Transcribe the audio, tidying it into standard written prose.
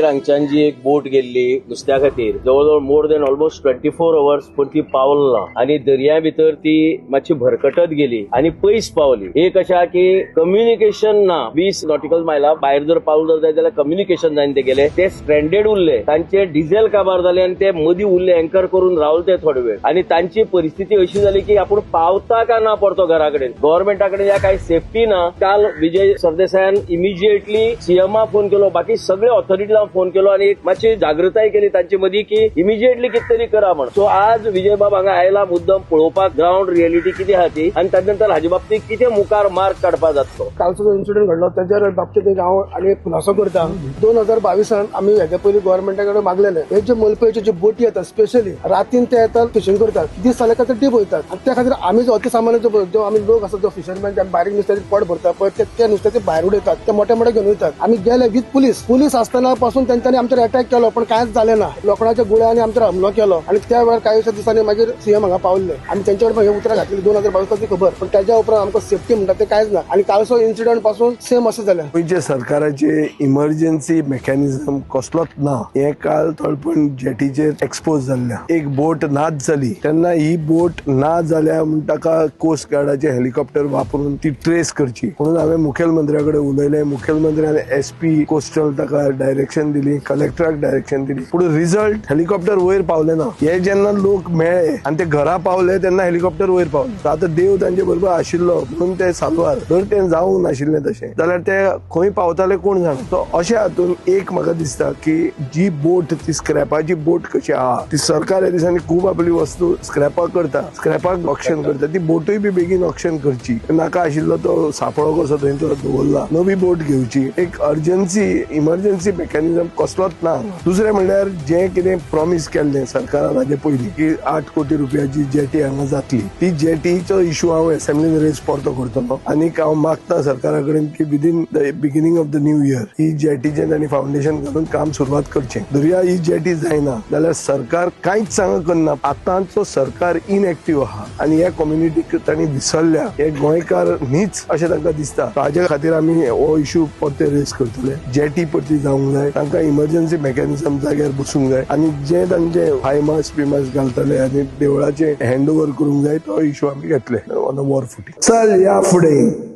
वयर हांगच्यान जी एक बोट गेल्ली नुस्त्या खातीर जवळजवळ मोर देन ऑलमोस्ट 24 hours पण ती पावलना आणि दर्या भितर ती मातशी भरकटत गेली आणि पयस पावली. एक अशा की कम्युनिकेशन ना 20 नॉटिकल मायला भायर जर पावल जाय जाल्यार कम्युनिकेशन जायन ते गेले. ते स्ट्रँडेड उरले, तांचे डिझेल काबार जाले आणि ते मदीं उरले अँकर करून रावले ते थोडे वेळ आणि तांची परिस्थिती अशी झाली की आपण पावता का ना परतो घरा कडेन. गव्हर्नमेंटा कडेन या काही सेफ्टी ना. काल विजय सरदेसायान इमिजिएटली सीएमआ फोन केलो, बाकी सगळे ऑथॉरिटीला फोन केलो आणि एक मातशी जागृताय केली तांचे मदीं की इमिजिएटली कितें तरी करा म्हण. सो आज विजय बाब हांगा आयला मुद्दम पळोवपाक ग्राउंड रिएलिटी कितें आहा ती आणि ताचे नंतर हाजे बाबतीत कितें मुखार मार्क काडपा जातलो. कालचो जो इन्सिडेंट घडलो त्याच्या बाबतीत हांव आनी एक खुलासो करता. 2022 आमी हेच्या पयलीं गव्हर्नमेंटा कडेन मागलेले हे जे मलपेचे जे बोटी येतात स्पेशली रातीन ते येतात फिशिंग करतात, दीस जाले काय ते डीप वयतात आणि त्या खातीर आमी जो अतिसामान्य जो आमी लोक आसा जो फिशरमॅन जे बारीक नुस्त्याचे पोट भरतात पळय त्या नुस्त्याचे भायर उडयतात, ते मोठे मोठे घेवन वयतात. आमी गेले विथ पुलीस आसतना पासून तेंच्यांनी आमचेर अटॅक केलो पण कांयच जालें ना. लोखंडाच्या गुळ्यांनी आमचेर हमलो केलो आणि त्या वेळार काही दिसांनी मागीर सीएम हांगा पावले. आमी तेंचे कडेन हे उतरां घातली 2022 खबर, पण त्याच्या उपरांत आमकां सेफ्टी म्हणटा ते कांयच ना आणि कालचो इन्सिडंट पासून सेम असं जालें. गोंयच्या सरकाराचे इमर्जन्सी मेकॅनिझम कसलोच ना. हे काल तळपण जेटीचेर एक्सपोज जाल्ल्या एक बोट नाच जाली तेन्ना ही बोट ना जाल्या म्हण ताका कोस्ट गार्डाचे हेलिकॉप्टर वापरून ती ट्रेस करची म्हणून हांवें मुखेलमंत्र्या कडेन उलयलें. मुखेलमंत्र्यान SP कोस्टल ताका डायरेक्शन दिली, कलेक्टराक डायरेक्शन दिली. पुढे रिझल्ट हेलिकॉप्टर वयर पावले ना. हे जेन्ना लोक मेळ्ळे आणि ते घरा पावले तेन्ना हेलिकॉप्टर वयर पावले. आता देव तांचे बरोबर आशिल्लो म्हणून ते सालवार जर ते जावंक नाशिल्लें तशें जाल्यार ते खंय पावताले कोण जाणा. सो अशा हातून एक म्हाका दिसता की जी बोट ती स्क्रॅपाची बोट कशी आहा ती सरकार ह्या दिसांनी खूब आपली वस्तू स्क्रॅपाक करता, स्क्रॅपाक ऑक्शन करता. ती बोटूय बी बेगीन ऑक्शन करची. नाका आशिल्लो तो सापळो कसो थंय तो दवरला, नवी बोट घेवची. एक इमर्जन्सी मेकॅनिझम कसलोच ना. दुसरें म्हणल्यार जे कितें प्रॉमिस केल्लें सरकारान हाजे पयलीं की 8 कोटी रुपयाची जेटी हांगा जातली, ती जेटीचो इशू हांव असेंब्लीन रेज परतो करतलो आनी हांव मागता सरकारा कडेन की within the beginning of the new year ही जेटीचें तांणी फाउंडेशन घालून काम सुरवात करचें. दर्या ही जेटी जायना जाल्यार सरकार कांयच सांग करना. आतांचो सरकार इनएक्टिव्ह आहा आनी ह्या कम्युनिटीक तांणी विसरल्या. हे गोंयकार न्हीच अशें तांकां दिसता. हाजे खातीर आमी हो इशू परते रेज करतले. जेटी परती जावंक जाय, तांकां इमर्जन्सी मेकॅनिझम जाग्यार बसूंक जाय आनी जे तांचे फायमास बिमास घालतले आनी देवळाचे हँड ओव्हर करूंक जाय तो इशू आमी घेतले ऑन अ वॉर फुटींग. चल या फुडें.